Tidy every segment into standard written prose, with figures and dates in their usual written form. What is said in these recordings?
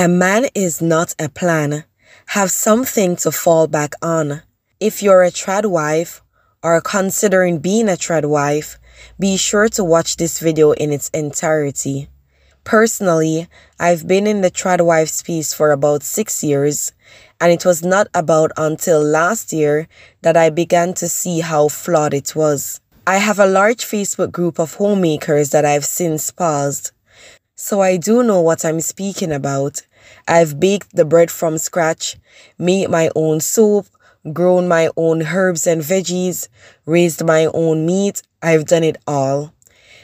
A man is not a plan. Have something to fall back on. If you're a tradwife or considering being a tradwife, be sure to watch this video in its entirety. Personally, I've been in the tradwife space for about 6 years, and it was not about until last year that I began to see how flawed it was. I have a large Facebook group of homemakers that I've since paused, so I do know what I'm speaking about. I've baked the bread from scratch, made my own soap, grown my own herbs and veggies, raised my own meat. I've done it all.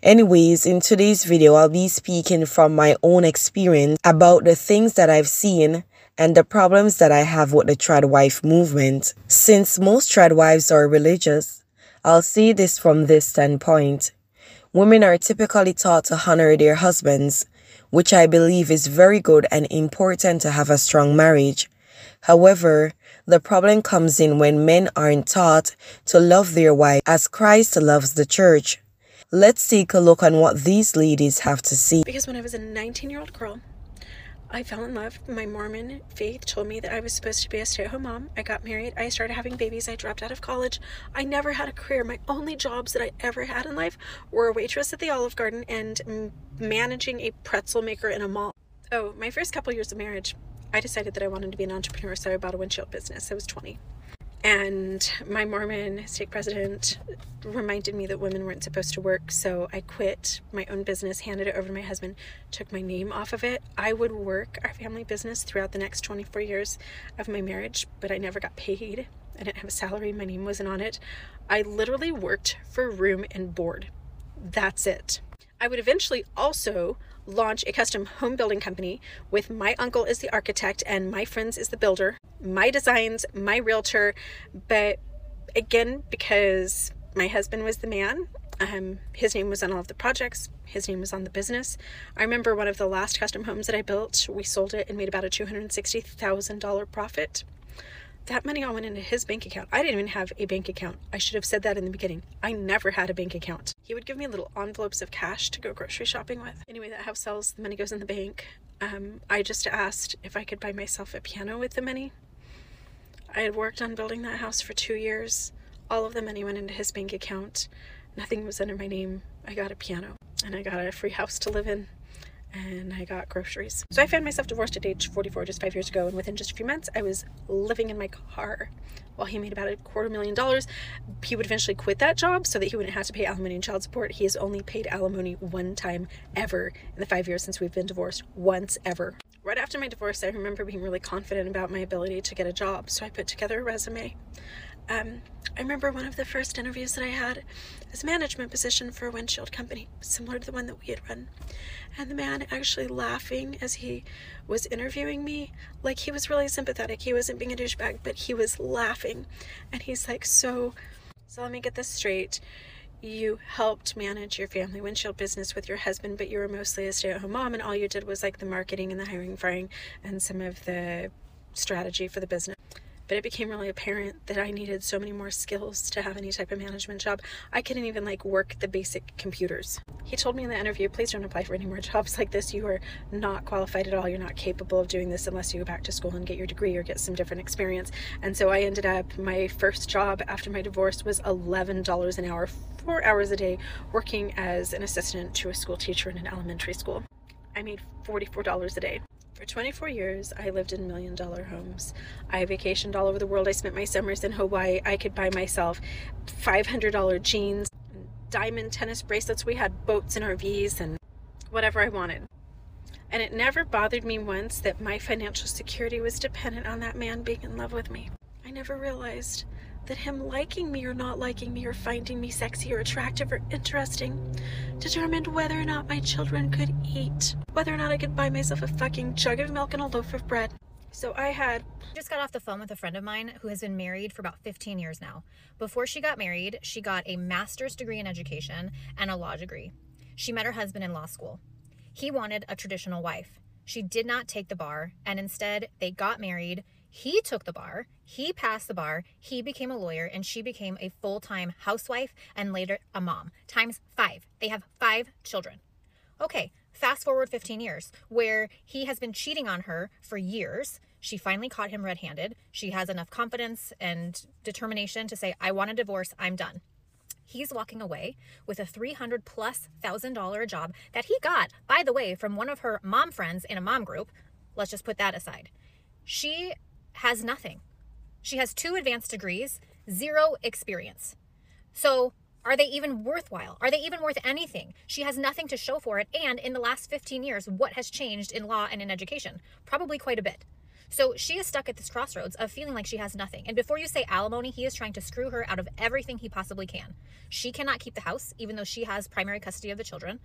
Anyways, in today's video, I'll be speaking from my own experience about the things that I've seen and the problems that I have with the tradwife movement. Since most tradwives are religious, I'll say this from this standpoint. Women are typically taught to honor their husbands, which I believe is very good and important to have a strong marriage. However, the problem comes in when men aren't taught to love their wife as Christ loves the church. Let's take a look on what these ladies have to say. Because when I was a 19-year-old girl, I fell in love. My Mormon faith told me that I was supposed to be a stay-at-home mom. I got married. I started having babies. I dropped out of college. I never had a career. My only jobs that I ever had in life were a waitress at the Olive Garden and managing a pretzel maker in a mall. Oh, my first couple years of marriage, I decided that I wanted to be an entrepreneur, so I bought a windshield business. I was 20. And my Mormon stake president reminded me that women weren't supposed to work, so I quit my own business, handed it over to my husband, took my name off of it. I would work our family business throughout the next 24 years of my marriage, but I never got paid. I didn't have a salary. My name wasn't on it. I literally worked for room and board. That's it. I would eventually also launch a custom home building company with my uncle as the architect and my friends as the builder, my designs, my realtor. But again, because my husband was the man, his name was on all of the projects, his name was on the business. I remember one of the last custom homes that I built, we sold it and made about a $260,000 profit. That money all went into his bank account. I didn't even have a bank account. I should have said that in the beginning. I never had a bank account. He would give me little envelopes of cash to go grocery shopping with. Anyway, that house sells, the money goes in the bank. I just asked if I could buy myself a piano with the money. I had worked on building that house for 2 years. All of the money went into his bank account. Nothing was under my name. I got a piano and I got a free house to live in. And I got groceries. So I found myself divorced at age 44 just 5 years ago, and within just a few months I was living in my car while he made about $250,000. He would eventually quit that job so that he wouldn't have to pay alimony and child support. He has only paid alimony one time ever in the 5 years since we've been divorced. Once ever. Right after my divorce, I remember being really confident about my ability to get a job, so I put together a resume. I remember one of the first interviews that I had as a management position for a windshield company, similar to the one that we had run. And the man actually laughing as he was interviewing me, like he was really sympathetic. He wasn't being a douchebag, but he was laughing. And he's like, so let me get this straight. You helped manage your family windshield business with your husband, but you were mostly a stay-at-home mom, and all you did was like the marketing and the hiring, firing, and some of the strategy for the business. But it became really apparent that I needed so many more skills to have any type of management job. I couldn't even work the basic computers. He told me in the interview, please don't apply for any more jobs like this. You are not qualified at all. You're not capable of doing this unless you go back to school and get your degree or get some different experience. And so I ended up, my first job after my divorce was $11 an hour, 4 hours a day, working as an assistant to a school teacher in an elementary school. I made $44 a day. For 24 years, I lived in $1 million homes. I vacationed all over the world. I spent my summers in Hawaii. I could buy myself $500 jeans, diamond tennis bracelets. We had boats and RVs and whatever I wanted. And it never bothered me once that my financial security was dependent on that man being in love with me. I never realized that him liking me or not liking me or finding me sexy or attractive or interesting determined whether or not my children could eat, whether or not I could buy myself a fucking jug of milk and a loaf of bread. So I just got off the phone with a friend of mine who has been married for about 15 years now. Before she got married, she got a master's degree in education and a law degree. She met her husband in law school. He wanted a traditional wife. She did not take the bar, and instead they got married. He took the bar, he passed the bar, he became a lawyer, and she became a full-time housewife and later a mom, times 5. They have 5 children. Okay, Fast forward 15 years, where he has been cheating on her for years. She finally caught him red-handed. She has enough confidence and determination to say, I want a divorce, I'm done. He's walking away with a $300,000+ job that he got, by the way, from one of her mom friends in a mom group. Let's just put that aside. She has nothing. She has 2 advanced degrees, 0 experience. So are they even worthwhile? Are they even worth anything? She has nothing to show for it. And in the last 15 years, what has changed in law and in education? Probably quite a bit. So she is stuck at this crossroads of feeling like she has nothing. And before you say alimony, he is trying to screw her out of everything he possibly can. She cannot keep the house, even though she has primary custody of the children.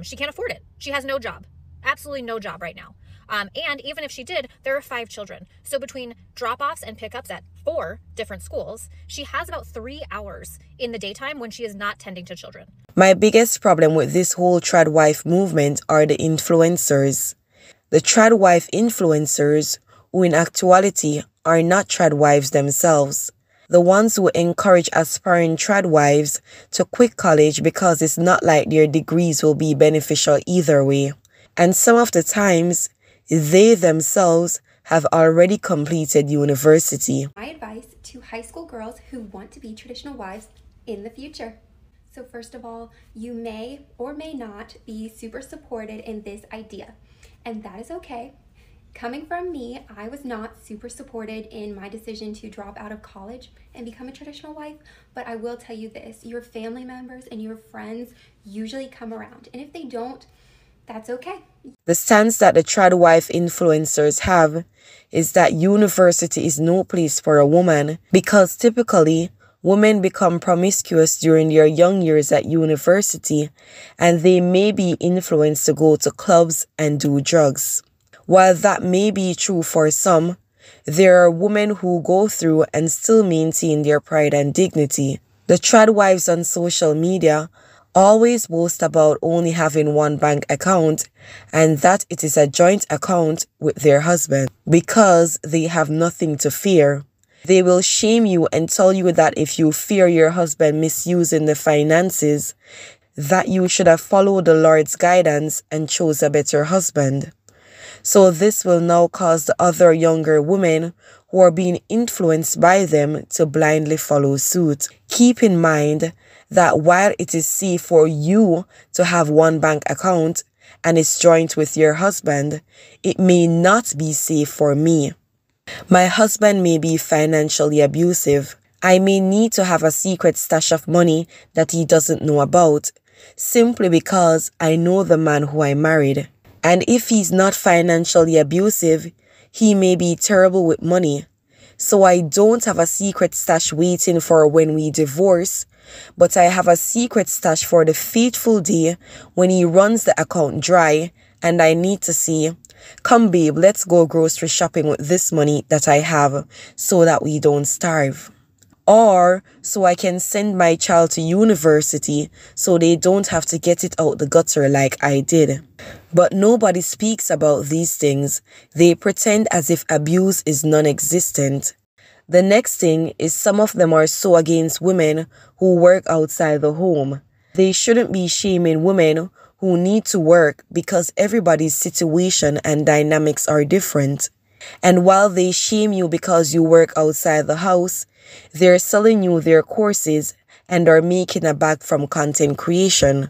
She can't afford it. She has no job. Absolutely no job right now. And even if she did, there are 5 children. So between drop-offs and pickups at 4 different schools, she has about 3 hours in the daytime when she is not tending to children. My biggest problem with this whole TRADWIFE movement are the influencers. The TRADWIFE influencers, who in actuality are not TRADWIVEs themselves. The ones who encourage aspiring TRADWIVEs to quit college because it's not like their degrees will be beneficial either way. And some of the times, they themselves have already completed university. My advice to high school girls who want to be traditional wives in the future. So first of all, you may or may not be super supported in this idea, and that is okay. Coming from me, I was not super supported in my decision to drop out of college and become a traditional wife, but I will tell you this, your family members and your friends usually come around, and if they don't, that's okay. The stance that the TRADWIFE influencers have is that university is no place for a woman because typically women become promiscuous during their young years at university and they may be influenced to go to clubs and do drugs. While that may be true for some, there are women who go through and still maintain their pride and dignity. The TRADWIVEs on social media always boast about only having one bank account and that it is a joint account with their husband because they have nothing to fear. They will shame you and tell you that if you fear your husband misusing the finances, that you should have followed the Lord's guidance and chose a better husband. So this will now cause the other younger women who are being influenced by them to blindly follow suit. Keep in mind that while it is safe for you to have one bank account and it's joint with your husband, it may not be safe for me. My husband may be financially abusive. I may need to have a secret stash of money that he doesn't know about, simply because I know the man who I married. And if he's not financially abusive, he may be terrible with money. So I don't have a secret stash waiting for when we divorce, but I have a secret stash for the fateful day when he runs the account dry and I need to say, come babe, let's go grocery shopping with this money that I have so that we don't starve. Or so I can send my child to university so they don't have to get it out the gutter like I did. But nobody speaks about these things. They pretend as if abuse is non-existent. The next thing is some of them are so against women who work outside the home. They shouldn't be shaming women who need to work because everybody's situation and dynamics are different. And while they shame you because you work outside the house, they're selling you their courses and are making a bag from content creation.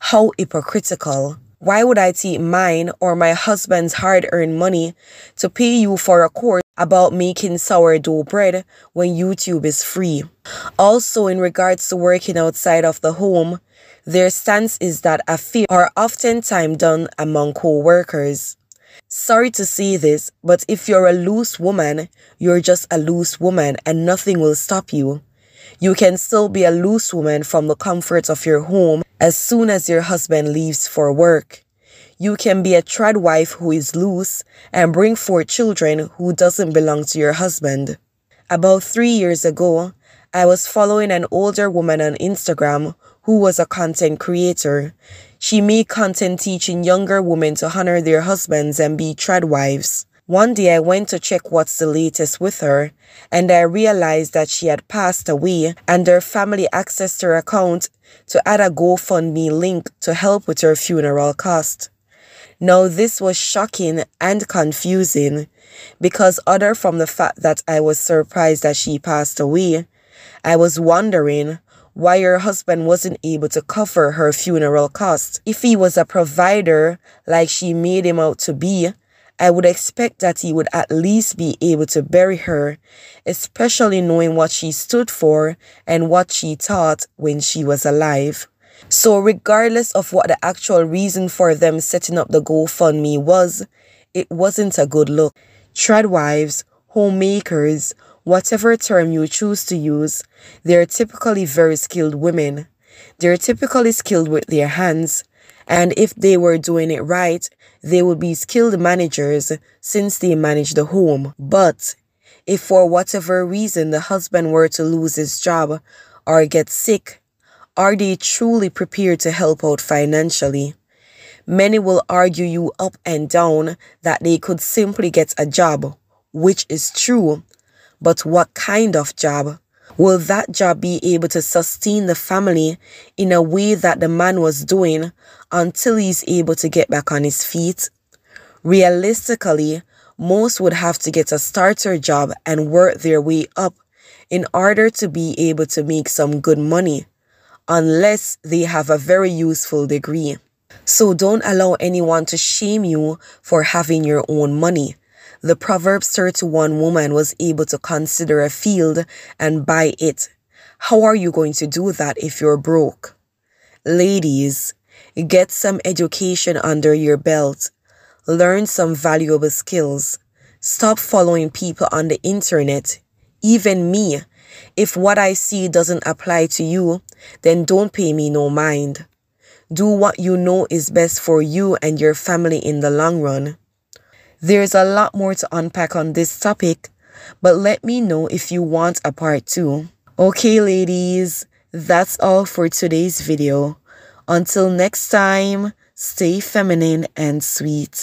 How hypocritical. Why would I take mine or my husband's hard-earned money to pay you for a course about making sourdough bread when YouTube is free? Also, in regards to working outside of the home, their stance is that affairs are oftentimes done among co-workers. Sorry to say this, but if you're a loose woman, you're just a loose woman and nothing will stop you. You can still be a loose woman from the comfort of your home as soon as your husband leaves for work. You can be a TRADWIFE who is loose and bring 4 children who doesn't belong to your husband. About 3 years ago, I was following an older woman on Instagram who was a content creator. She made content teaching younger women to honor their husbands and be TRADWIVEs. One day I went to check what's the latest with her, and I realized that she had passed away and her family accessed her account to add a GoFundMe link to help with her funeral cost. Now this was shocking and confusing because other from the fact that I was surprised that she passed away, I was wondering why her husband wasn't able to cover her funeral costs. If he was a provider like she made him out to be, I would expect that he would at least be able to bury her, especially knowing what she stood for and what she taught when she was alive. So regardless of what the actual reason for them setting up the GoFundMe was, it wasn't a good look. Tradwives, homemakers, whatever term you choose to use, they're typically very skilled women. They're typically skilled with their hands, and if they were doing it right, they would be skilled managers since they manage the home. But if for whatever reason the husband were to lose his job or get sick, are they truly prepared to help out financially? Many will argue you up and down that they could simply get a job, which is true. But what kind of job? Will that job be able to sustain the family in a way that the man was doing until he's able to get back on his feet? Realistically, most would have to get a starter job and work their way up in order to be able to make some good money, unless they have a very useful degree. So don't allow anyone to shame you for having your own money. The Proverbs 31 woman was able to consider a field and buy it. How are you going to do that if you're broke? Ladies, get some education under your belt. Learn some valuable skills. Stop following people on the internet. Even me. If what I see doesn't apply to you, then don't pay me no mind. Do what you know is best for you and your family in the long run. There's a lot more to unpack on this topic, but let me know if you want a part 2. Okay, ladies, that's all for today's video. Until next time, stay feminine and sweet.